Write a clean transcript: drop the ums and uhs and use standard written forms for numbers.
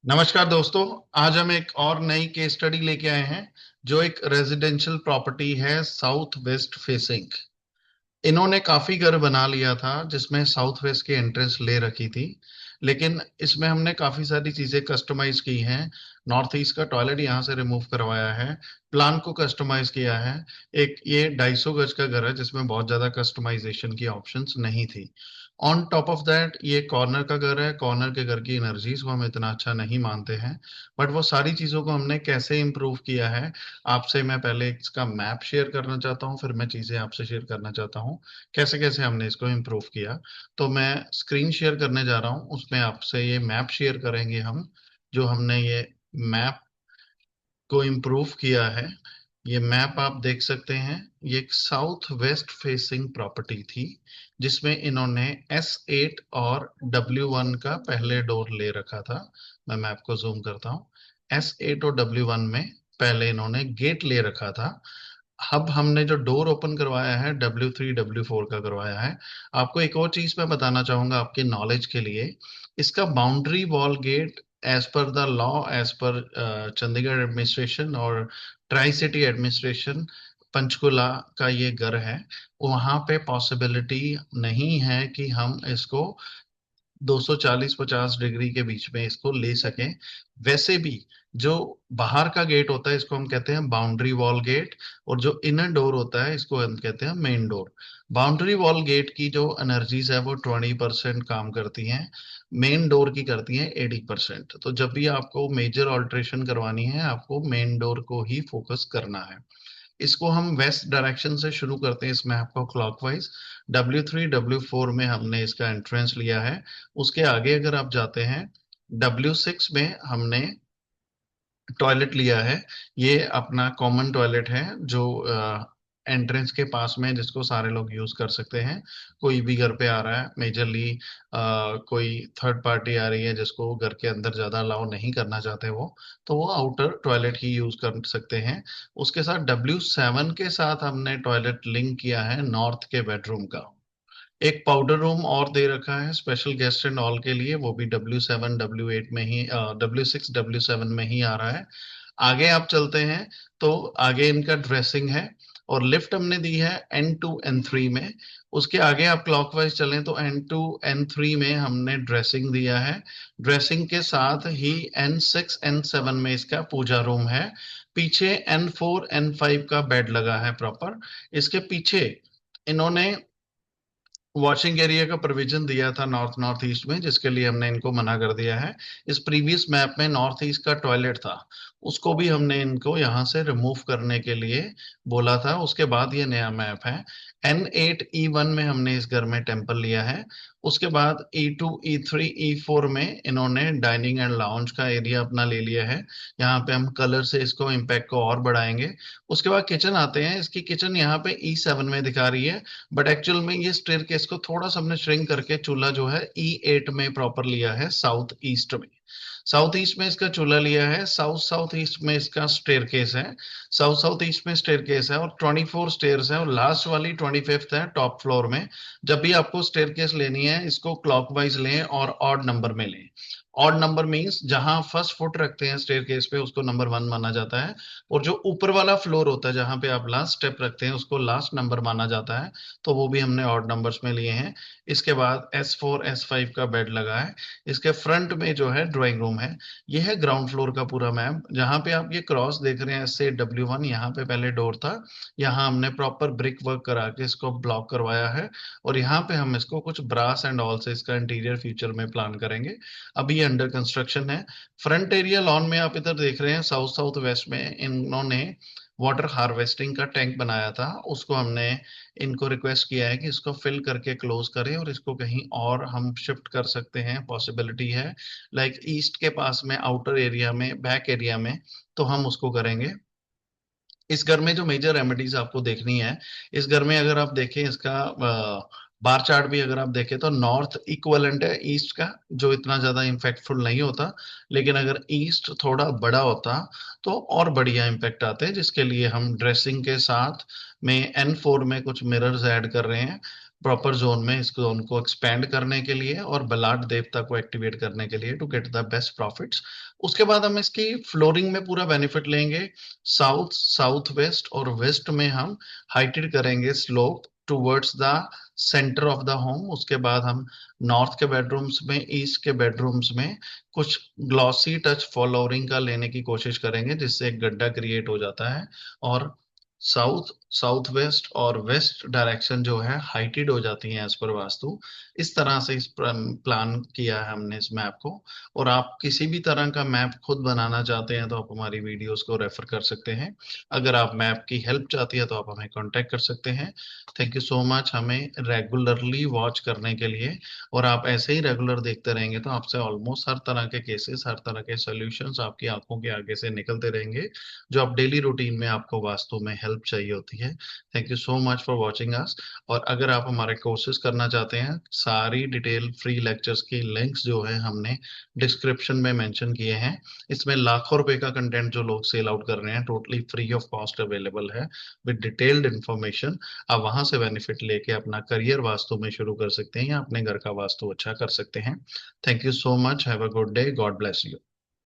नमस्कार दोस्तों। आज हम एक और नई केस स्टडी लेके आए हैं जो एक रेजिडेंशियल प्रॉपर्टी है साउथ वेस्ट फेसिंग। इन्होंने काफी घर बना लिया था जिसमें साउथ वेस्ट की एंट्रेंस ले रखी थी, लेकिन इसमें हमने काफी सारी चीजें कस्टमाइज की हैं। नॉर्थ ईस्ट का टॉयलेट यहाँ से रिमूव करवाया है, प्लान को कस्टमाइज किया है। एक ये 250 गज का घर है जिसमें बहुत ज्यादा कस्टमाइजेशन की ऑप्शंस नहीं थी। ऑन टॉप ऑफ दैट ये कॉर्नर का घर है। कॉर्नर के घर की एनर्जीज को हम इतना अच्छा नहीं मानते हैं, बट वो सारी चीजों को हमने कैसे इम्प्रूव किया है आपसे मैं पहले इसका मैप शेयर करना चाहता हूँ, फिर मैं चीजें आपसे शेयर करना चाहता हूँ कैसे कैसे हमने इसको इम्प्रूव किया। तो मैं स्क्रीन शेयर करने जा रहा हूँ, उसमें आपसे ये मैप शेयर करेंगे हम, जो हमने ये मैप को इम्प्रूव किया है। ये मैप आप देख सकते हैं। ये एक साउथ वेस्ट फेसिंग प्रॉपर्टी थी जिसमें इन्होंने S8 और W1 का पहले डोर ले रखा था। मैं मैप को जूम करता हूँ। S8 और W1 में पहले इन्होंने गेट ले रखा था। अब हमने जो डोर ओपन करवाया है W3 W4 का करवाया है। आपको एक और चीज मैं बताना चाहूंगा आपके नॉलेज के लिए। इसका boundary wall gate as per the law, as per Chandigarh administration और ट्राई सिटी एडमिनिस्ट्रेशन, पंचकुला का ये घर है। वहां पे पॉसिबिलिटी नहीं है कि हम इसको 240-50 डिग्री के बीच में इसको ले सकें। वैसे भी जो बाहर का गेट होता है इसको हम कहते हैं बाउंड्री वॉल गेट, और जो इनर डोर होता है इसको हम कहते हैं main door. Boundary wall gate की जो एनर्जीज है वो 20% काम करती हैं, मेन डोर की करती हैं 80%। तो जब भी आपको मेजर ऑल्ट्रेशन करवानी है आपको मेन डोर को ही फोकस करना है। इसको हम वेस्ट डायरेक्शन से शुरू करते हैं इस मैप को क्लॉकवाइज। W3 W4 में हमने इसका एंट्रेंस लिया है। उसके आगे अगर आप जाते हैं, W6 में हमने टॉयलेट लिया है। ये अपना कॉमन टॉयलेट है जो एंट्रेंस के पास में है, जिसको सारे लोग यूज कर सकते हैं। कोई भी घर पे आ रहा है मेजरली, कोई थर्ड पार्टी आ रही है जिसको घर के अंदर ज्यादा अलाउ नहीं करना चाहते वो, तो वो आउटर टॉयलेट ही यूज कर सकते हैं। उसके साथ W7 के साथ हमने टॉयलेट लिंक किया है नॉर्थ के बेडरूम का। एक पाउडर रूम और दे रखा है स्पेशल गेस्ट एंड ऑल के लिए, वो भी W7 W8 में ही, W6 W7 में ही आ रहा है। आगे आप चलते हैं तो आगे इनका ड्रेसिंग है, और लिफ्ट हमने दी है N2 N3 में। उसके आगे आप क्लॉकवाइज चलें तो N2 N3 में हमने ड्रेसिंग दिया है। ड्रेसिंग के साथ ही N6 N7 में इसका पूजा रूम है। पीछे N4 N5 का बेड लगा है प्रॉपर। इसके पीछे इन्होंने वॉशिंग एरिया का प्रोविजन दिया था नॉर्थ नॉर्थ ईस्ट में, जिसके लिए हमने इनको मना कर दिया है। इस प्रीवियस मैप में नॉर्थ ईस्ट का टॉयलेट था, उसको भी हमने इनको यहाँ से रिमूव करने के लिए बोला था। उसके बाद ये नया मैप है। N8 E1 में हमने इस घर में टेम्पल लिया है। उसके बाद E2 E3 E4 में इन्होंने डाइनिंग एंड लाउंज का एरिया अपना ले लिया है। यहाँ पे हम कलर से इसको इम्पैक्ट को और बढ़ाएंगे। उसके बाद किचन आते हैं। इसकी किचन यहाँ पे E7 में दिखा रही है, बट एक्चुअल में ये स्टेयरकेस को थोड़ा सा हमने श्रिंक करके चूल्हा जो है E8 में प्रॉपर लिया है, साउथ ईस्ट में। साउथ ईस्ट में इसका चूल्हा लिया है, साउथ साउथ ईस्ट में इसका स्टेयरकेस है। साउथ साउथ ईस्ट में स्टेयरकेस है और 24 स्टेयर्स है, और लास्ट वाली 25th है टॉप फ्लोर में। जब भी आपको स्टेयरकेस लेनी है इसको क्लॉकवाइज लें और ऑड नंबर में लें। ऑड नंबर मींस जहां फर्स्ट फुट रखते हैं स्टेयरकेस पे उसको नंबर 1 माना जाता है, और जो ऊपर वाला फ्लोर होता है जहां पे आप लास्ट स्टेप रखते हैं उसको लास्ट नंबर माना जाता है। तो वो भी हमने ऑड नंबर्स में लिए हैं। इसके बाद S4 S5 का बेड लगा है। इसके फ्रंट में जो है ड्राइंग रूम है। यह है ग्राउंड फ्लोर का पूरा मैप। जहां पे आप ये क्रॉस देख रहे हैं इससे W1, यहाँ पे पहले डोर था। यहाँ हमने प्रॉपर ब्रिक वर्क करा के इसको ब्लॉक करवाया है, और यहाँ पे हम इसको कुछ ब्रास एंड ऑल से इसका इंटीरियर फ्यूचर में प्लान करेंगे। अभी ये अंडर कंस्ट्रक्शन है। फ्रंट एरिया लॉन में आप इधर देख रहे हैं साउथ साउथ वेस्ट में इन्होंने वाटर हार्वेस्टिंग का टैंक बनाया था। उसको हमने इनको रिक्वेस्ट किया है कि इसको फिल करके क्लोज करें, और इसको कहीं और हम शिफ्ट कर सकते हैं, पॉसिबिलिटी है लाइक ईस्ट के पास में आउटर एरिया में बैक एरिया में, तो हम उसको करेंगे। इस घर में जो मेजर रेमेडीज आपको देखनी है, इस घर में अगर आप देखें इसका बार चार्ट भी अगर आप देखें तो नॉर्थ इक्वलेंट है ईस्ट का, जो इतना ज्यादा इम्पैक्टफुल नहीं होता। लेकिन अगर ईस्ट थोड़ा बड़ा होता तो और बढ़िया इम्पैक्ट आते हैं, जिसके लिए हम ड्रेसिंग के साथ में N4 में कुछ मिरर्स ऐड कर रहे हैं। प्रॉपर जोन में इस जोन को एक्सपेंड करने के लिए और बलाट देवता को एक्टिवेट करने के लिए to get the best profits. उसके बाद हम इसकी फ्लोरिंग में पूरा बेनिफिट लेंगे। साउथ, साउथ वेस्ट और वेस्ट में हम हाइटेड करेंगे slope towards the centre of the home. उसके बाद हम नॉर्थ के बेडरूम्स में, ईस्ट के बेडरूम्स में कुछ ग्लॉसी टच फ्लोरिंग का लेने की कोशिश करेंगे, जिससे एक गड्ढा क्रिएट हो जाता है। और साउथ, साउथ वेस्ट और वेस्ट डायरेक्शन जो है हाइटेड हो जाती है एज पर वास्तु। इस तरह से इस प्लान किया है हमने इस मैप को। और आप किसी भी तरह का मैप खुद बनाना चाहते हैं तो आप हमारी वीडियोस को रेफर कर सकते हैं। अगर आप मैप की हेल्प चाहती है तो आप हमें कांटेक्ट कर सकते हैं। थैंक यू सो मच हमें रेगुलरली वॉच करने के लिए। और आप ऐसे ही रेगुलर देखते रहेंगे तो आपसे ऑलमोस्ट हर तरह के केसेस, हर तरह के सॉल्यूशंस आपकी आंखों के आगे से निकलते रहेंगे, जो आप डेली रूटीन में आपको वास्तु में हेल्प चाहिए होती है। Thank you so much for watching us. और अगर आप हमारे कोर्सेज करना चाहते हैं, सारी डिटेल फ्री लेक्चर्स की लिंक्स जो है हमने डिस्क्रिप्शन में मेंशन किए हैं। इसमें लाखों रुपए का कंटेंट जो लोग सेल आउट कर रहे हैं totally free of cost available है विद डिटेल्ड इन्फॉर्मेशन। आप वहां से बेनिफिट लेके अपना करियर वास्तु में शुरू कर सकते हैं या अपने घर का वास्तु अच्छा कर सकते हैं। Thank you so much, have a good day, God bless you.